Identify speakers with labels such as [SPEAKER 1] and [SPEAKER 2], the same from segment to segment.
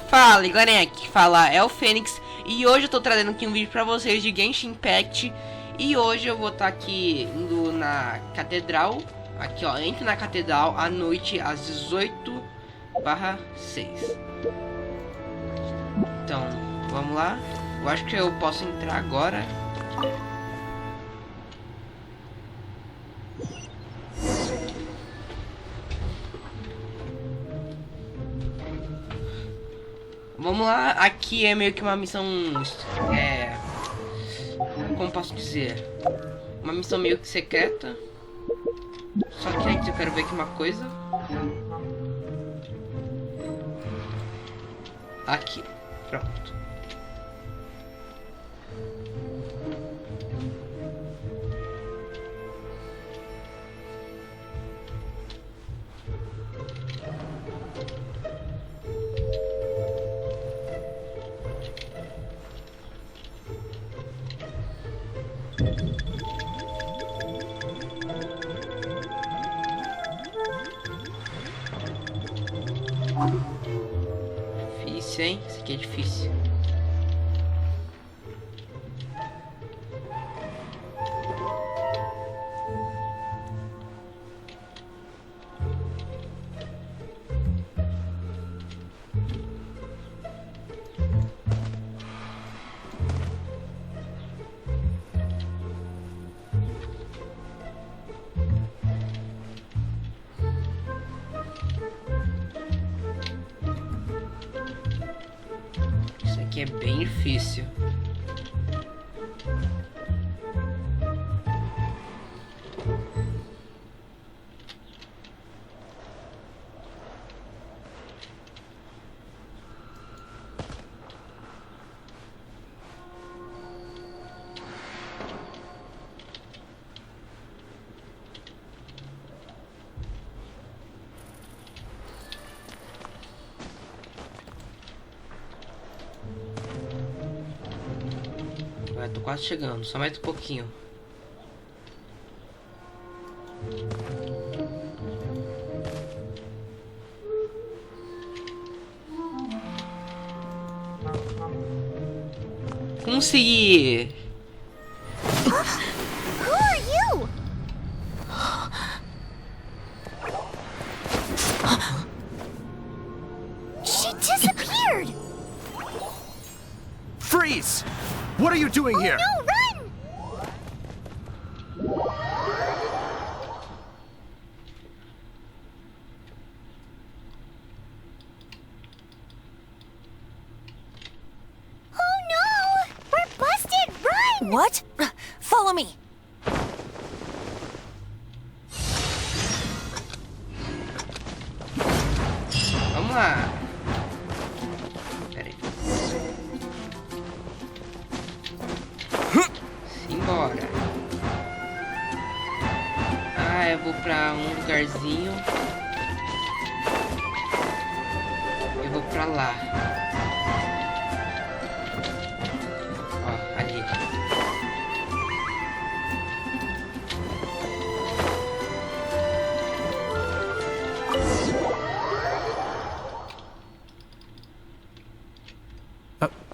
[SPEAKER 1] Fala, galerinha, aqui fala é o Fênix e hoje eu tô trazendo aqui um vídeo pra vocês de Genshin Impact. E hoje eu vou estar aqui indo na catedral, aqui ó, entro na catedral à noite às 18/6. Então, vamos lá. Eu acho que eu posso entrar agora. Vamos lá, aqui é meio que uma missão, como posso dizer, uma missão meio que secreta. Só que antes eu quero ver aqui uma coisa. Aqui, pronto. Difícil, hein? Isso aqui é difícil. Que é bem difícil. Tô quase chegando, só mais um pouquinho. Consegui!
[SPEAKER 2] Who are you? She disappeared!
[SPEAKER 3] Freeze! What are you doing here?
[SPEAKER 2] No, run! Oh no! We're busted! Run!
[SPEAKER 4] What? Follow me.
[SPEAKER 1] Vamos lá. Pera aí. Simbora. Ah, eu vou pra um lugarzinho. Eu vou pra lá. Ó, ali.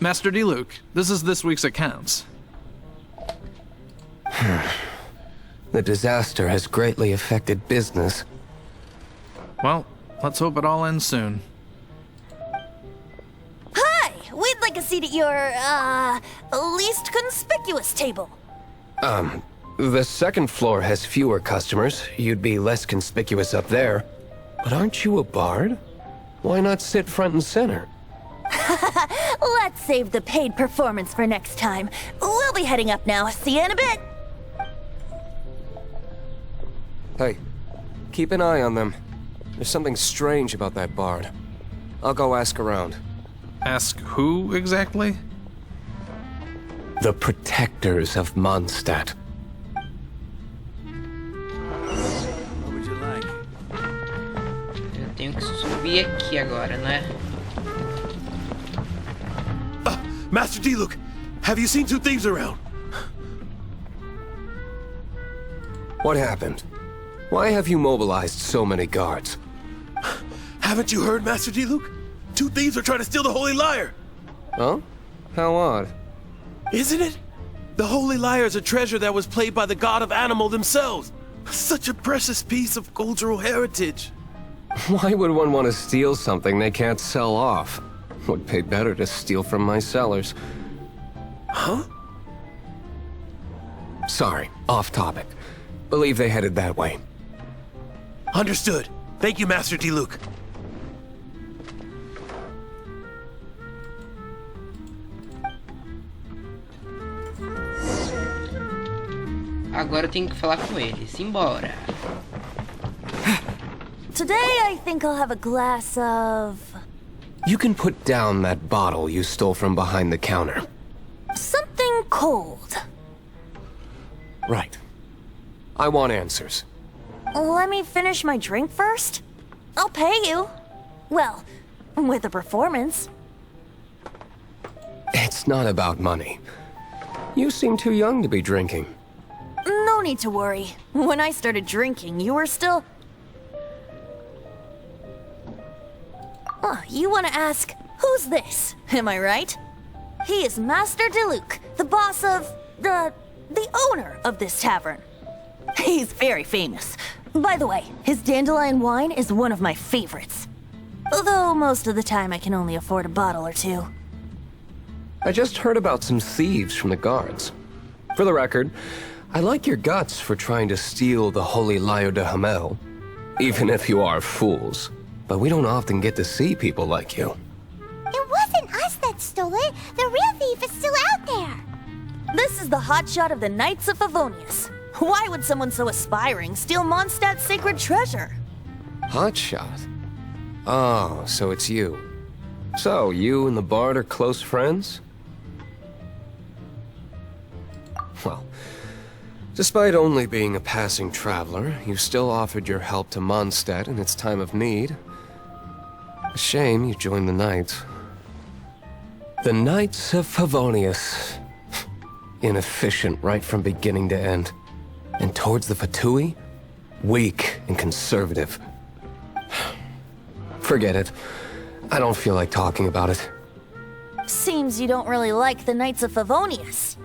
[SPEAKER 3] Master D. Luke, this is this week's accounts.
[SPEAKER 5] The disaster has greatly affected business.
[SPEAKER 3] Well, let's hope it all ends soon.
[SPEAKER 4] Hi! We'd like a seat at your, least conspicuous table.
[SPEAKER 5] The second floor has fewer customers. You'd be less conspicuous up there. But aren't you a bard? Why not sit front and center?
[SPEAKER 4] Let's save the paid performance for next time. We'll be heading up now. See you in a bit.
[SPEAKER 5] Hey, keep an eye on them. There's something strange about that bard. I'll go ask around.
[SPEAKER 3] Ask who exactly?
[SPEAKER 5] The protectors of Mondstadt.
[SPEAKER 3] What would you like?
[SPEAKER 1] Eu tenho que subir aqui agora, né?
[SPEAKER 6] Master D. Luke, have you seen two thieves around?
[SPEAKER 5] What happened? Why have you mobilized so many guards?
[SPEAKER 6] Haven't you heard, Master D. Luke? 2 thieves are trying to steal the Holy Lyre!
[SPEAKER 5] Oh? How odd.
[SPEAKER 6] Isn't it? The Holy Lyre is a treasure that was played by the god of animal themselves. Such a precious piece of cultural heritage.
[SPEAKER 5] Why would one want to steal something they can't sell off? Would pay better to steal from my sellers.
[SPEAKER 6] Huh?
[SPEAKER 5] Sorry, off topic. Believe they headed that way.
[SPEAKER 6] Understood. Thank you, Master D-Luke.
[SPEAKER 1] Agora eu tenho que falar com ele. Simbora.
[SPEAKER 4] Today I think I'll have a glass of...
[SPEAKER 5] You can put down that bottle you stole from behind the counter.
[SPEAKER 4] something cold.
[SPEAKER 5] Right. I want answers.
[SPEAKER 4] Let me finish my drink first. I'll pay you. Well, with a performance.
[SPEAKER 5] It's not about money. You seem too young to be drinking.
[SPEAKER 4] No need to worry. When I started drinking, you were still... Oh, you want to ask, who's this? Am I right? He is Master DeLuke, the boss of... the owner of this tavern. He's very famous. By the way, his dandelion wine is one of my favorites. Although most of the time I can only afford a bottle or two.
[SPEAKER 5] I just heard about some thieves from the guards. For the record, I like your guts for trying to steal the Holy Lyre de Hamel. Even if you are fools. But we don't often get to see people like you.
[SPEAKER 2] It wasn't us that stole it. The real thief is still out there.
[SPEAKER 4] This is the hotshot of the Knights of Favonius. Why would someone so aspiring steal Mondstadt's sacred treasure?
[SPEAKER 5] Hotshot? Oh, so it's you. So, you and the Bard are close friends? Well, despite only being a passing traveler, you still offered your help to Mondstadt in its time of need. A shame you joined the Knights. The Knights of Favonius. Inefficient right from beginning to end. And towards the Fatui, weak and conservative. Forget it. I don't feel like talking about it.
[SPEAKER 4] Seems you don't really like the Knights of Favonius.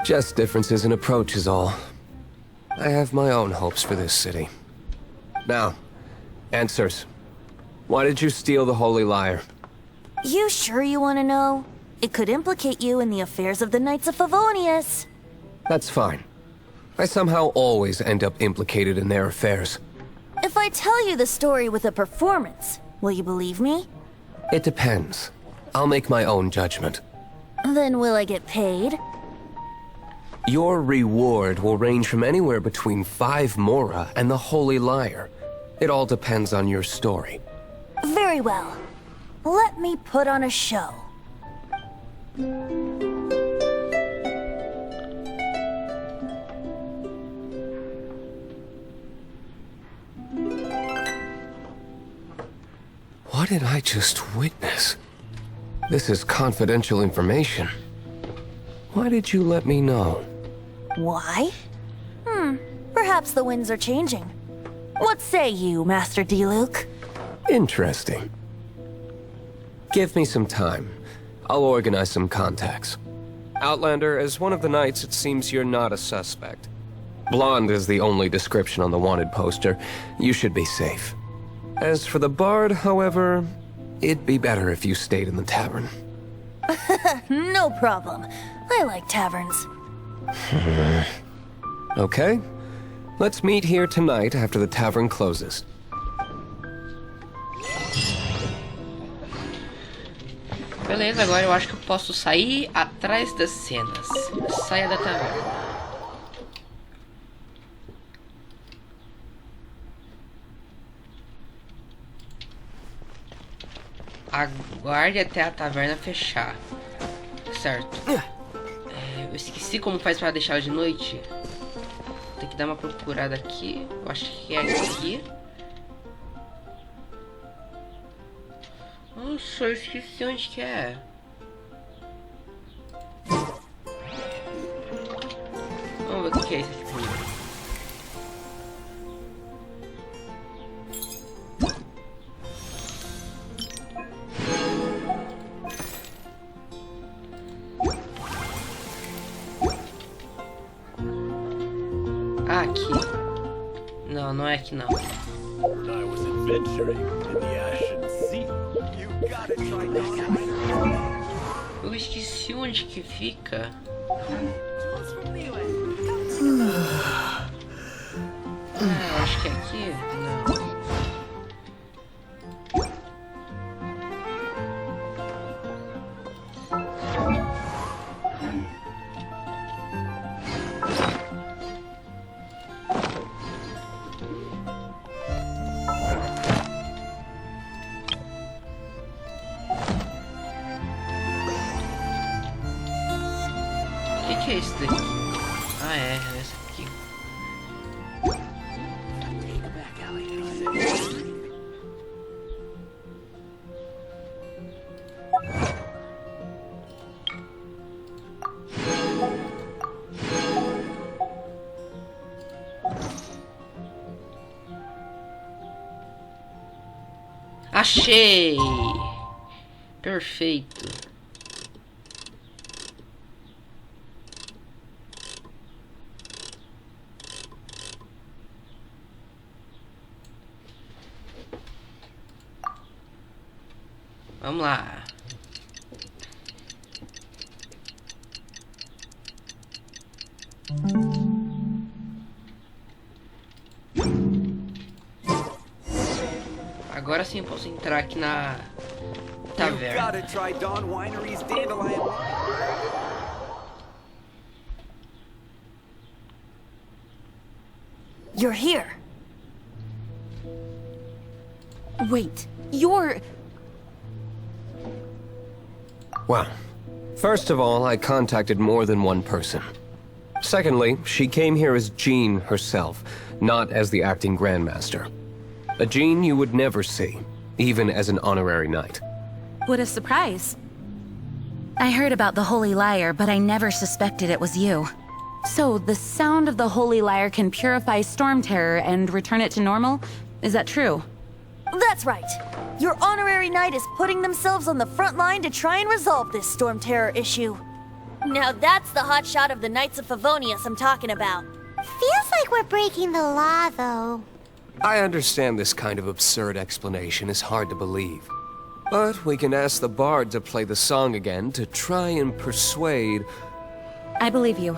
[SPEAKER 5] Just differences in approach is all. I have my own hopes for this city. Now, answers. Why did you steal the Holy Lyre?
[SPEAKER 4] You sure you want to know? It could implicate you in the affairs of the Knights of Favonius.
[SPEAKER 5] That's fine. I somehow always end up implicated in their affairs.
[SPEAKER 4] If I tell you the story with a performance, will you believe me?
[SPEAKER 5] It depends. I'll make my own judgment.
[SPEAKER 4] Then will I get paid?
[SPEAKER 5] Your reward will range from anywhere between 5 mora and the Holy Lyre. It all depends on your story.
[SPEAKER 4] Very well. Let me put on a show.
[SPEAKER 5] What did I just witness? This is confidential information. Why did you let me know?
[SPEAKER 4] Why? Perhaps the winds are changing. What say you, Master D-Luke?
[SPEAKER 5] Interesting. Give me some time. I'll organize some contacts. Outlander, as one of the knights, it seems you're not a suspect. Blonde is the only description on the wanted poster. You should be safe. As for the Bard, however, it'd be better if you stayed in the tavern.
[SPEAKER 4] No problem. I like taverns.
[SPEAKER 5] Okay. Let's meet here tonight after the tavern closes.
[SPEAKER 1] Beleza, agora eu acho que eu posso sair atrás das cenas. Saia da taverna. Aguarde até a taverna fechar. Certo. Eu esqueci como faz para deixar de noite. Tem que dar uma procurada aqui. Eu acho que é aqui. Nossa, eu esqueci onde que é. Vamos ver o que é isso aqui. Ah, aqui. Não, não é aqui não.
[SPEAKER 6] I was adventuring in the Ashen Sea. You gotta try
[SPEAKER 1] Eu esqueci onde que fica. Ah, eu acho que é aqui. Não. O que é isso daqui? Ah, é essa aqui. Achei! Perfeito. Vamos lá. Agora sim eu posso entrar aqui na taverna.
[SPEAKER 7] try Dawn Winery's dandelion wine.
[SPEAKER 4] You're here. Wait, you're...
[SPEAKER 5] Well, first of all, I contacted more than one person. Secondly, she came here as Jean herself, not as the acting Grandmaster. A Jean you would never see, even as an honorary knight.
[SPEAKER 8] What a surprise. I heard about the Holy Lyre, but I never suspected it was you. So, the sound of the Holy Lyre can purify Storm Terror and return it to normal? Is that true?
[SPEAKER 4] That's right. Your honorary knight is putting themselves on the front line to try and resolve this Storm Terror issue. Now that's the hotshot of the Knights of Favonius I'm talking about.
[SPEAKER 2] Feels like we're breaking the law, though.
[SPEAKER 5] I understand this kind of absurd explanation is hard to believe. But we can ask the bard to play the song again to try and persuade...
[SPEAKER 8] I believe you.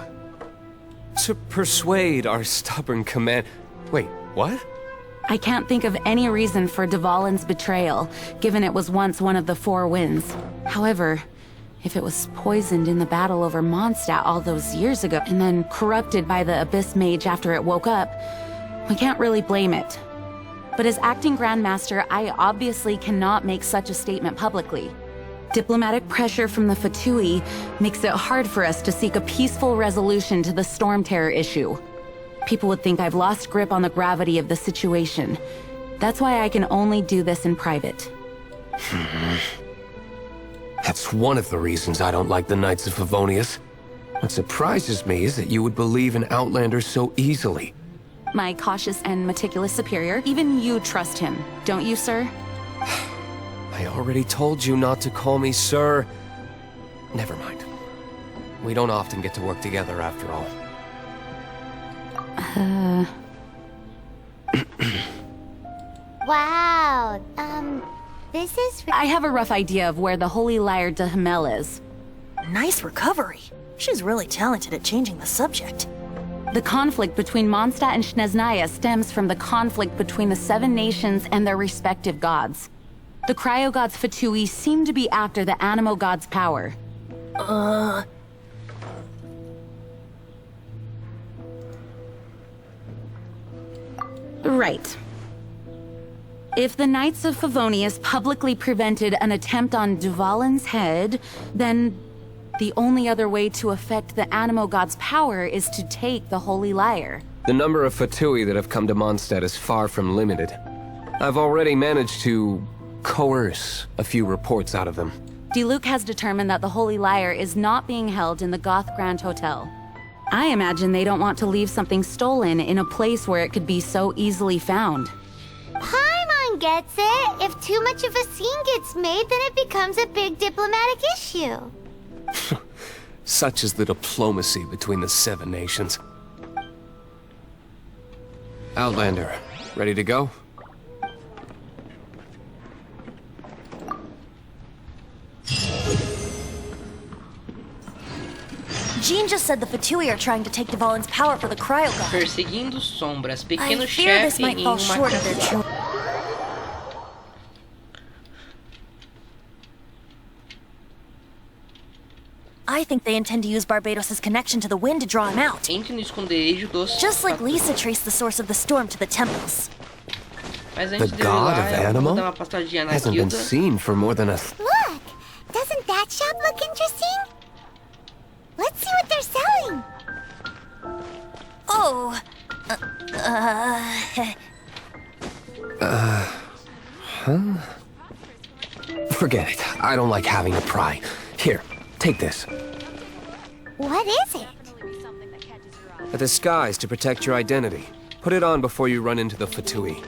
[SPEAKER 5] To persuade our stubborn command... Wait, what?
[SPEAKER 8] I can't think of any reason for Dvalin's betrayal, given it was once one of the Four Winds. However, if it was poisoned in the battle over Mondstadt all those years ago, and then corrupted by the Abyss Mage after it woke up, we can't really blame it. But as acting Grandmaster, I obviously cannot make such a statement publicly. Diplomatic pressure from the Fatui makes it hard for us to seek a peaceful resolution to the Storm Terror issue. People would think I've lost grip on the gravity of the situation. That's why I can only do this in private.
[SPEAKER 5] That's one of the reasons I don't like the Knights of Favonius. What surprises me is that you would believe in Outlanders so easily.
[SPEAKER 8] My cautious and meticulous superior, even you trust him, don't you, sir?
[SPEAKER 5] I already told you not to call me sir. Never mind. We don't often get to work together after all.
[SPEAKER 2] Wow, this is...
[SPEAKER 8] I have a rough idea of where the Holy Lyre de Himmel is.
[SPEAKER 4] Nice recovery. She's really talented at changing the subject.
[SPEAKER 8] The conflict between Mondstadt and Snezhnaya stems from the conflict between the Seven Nations and their respective gods. The cryo-gods Fatui seem to be after the Animo god's power. Right. If the Knights of Favonius publicly prevented an attempt on Dvalin's head, then the only other way to affect the Animo god's power is to take the Holy Lyre.
[SPEAKER 5] The number of Fatui that have come to Mondstadt is far from limited. I've already managed to coerce a few reports out of them.
[SPEAKER 8] Diluc has determined that the Holy Lyre is not being held in the Goth Grand Hotel. I imagine they don't want to leave something stolen in a place where it could be so easily found.
[SPEAKER 2] Paimon gets it. If too much of a scene gets made, then it becomes a big diplomatic issue.
[SPEAKER 5] Such is the diplomacy between the Seven Nations. Outlander, ready to go?
[SPEAKER 4] Jean just said the Fatui are trying to take Dvalin's power for the cryo god.
[SPEAKER 1] Perseguindo sombras,
[SPEAKER 4] I
[SPEAKER 1] pequeno
[SPEAKER 4] fear this
[SPEAKER 1] chefe
[SPEAKER 4] might
[SPEAKER 1] em
[SPEAKER 4] fall
[SPEAKER 1] uma
[SPEAKER 4] short of their
[SPEAKER 1] catedral.
[SPEAKER 4] true. I think they intend to use Barbados' connection to the wind to draw him out.
[SPEAKER 1] Entre no esconderijo dos...
[SPEAKER 4] Just like Lisa traced the source of the storm to the temples.
[SPEAKER 1] Mas
[SPEAKER 5] The
[SPEAKER 1] antes de eu ir
[SPEAKER 5] god
[SPEAKER 1] lá,
[SPEAKER 5] of
[SPEAKER 1] eu vou
[SPEAKER 5] animal
[SPEAKER 1] dar uma passadinha na
[SPEAKER 5] hasn't been
[SPEAKER 1] guilda.
[SPEAKER 5] seen for more than a...
[SPEAKER 2] Look! Doesn't that shop look interesting? Let's see what they're selling.
[SPEAKER 4] Oh.
[SPEAKER 5] Forget it. I don't like having to pry. Here, take this.
[SPEAKER 2] What is it?
[SPEAKER 5] A disguise to protect your identity. Put it on before you run into the Fatui.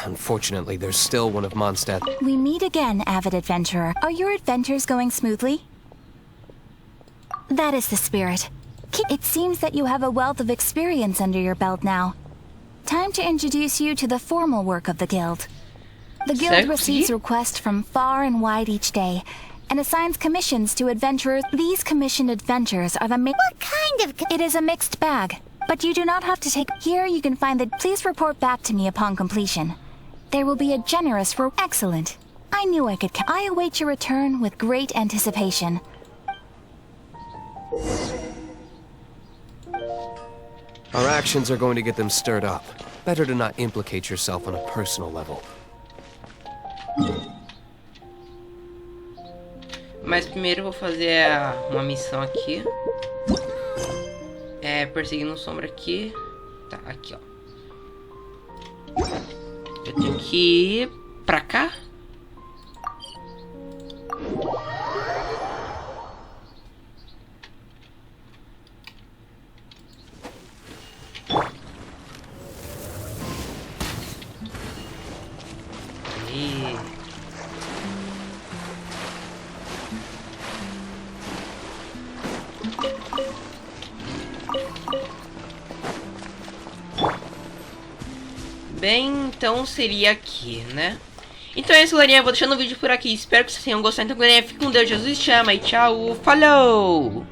[SPEAKER 5] Unfortunately, there's still one of Mondstadt.
[SPEAKER 9] We meet again, avid adventurer. Are your adventures going smoothly? That is the spirit. It seems that you have a wealth of experience under your belt now. Time to introduce you to the formal work of the guild. The guild
[SPEAKER 1] Sexy.
[SPEAKER 9] receives requests from far and wide each day, and assigns commissions to adventurers. These commissioned adventures are the
[SPEAKER 2] What kind of...
[SPEAKER 9] It is a mixed bag, but you do not have to take... Here you can find the... Please report back to me upon completion. There will be a generous Excellent. I knew I could... I await your return with great anticipation.
[SPEAKER 5] Our actions are going to get them stirred up. Better to not implicate yourself on a personal level.
[SPEAKER 1] Mas primeiro eu vou fazer uma missão aqui. É, perseguindo sombra aqui. Tá, aqui, ó. Eu tenho que ir pra cá. Aí. Bem, então seria aqui, né? Então é isso, galerinha. Eu vou deixando o vídeo por aqui. Espero que vocês tenham gostado. Então, galerinha, fique com Deus. Jesus te ama e tchau. Falou!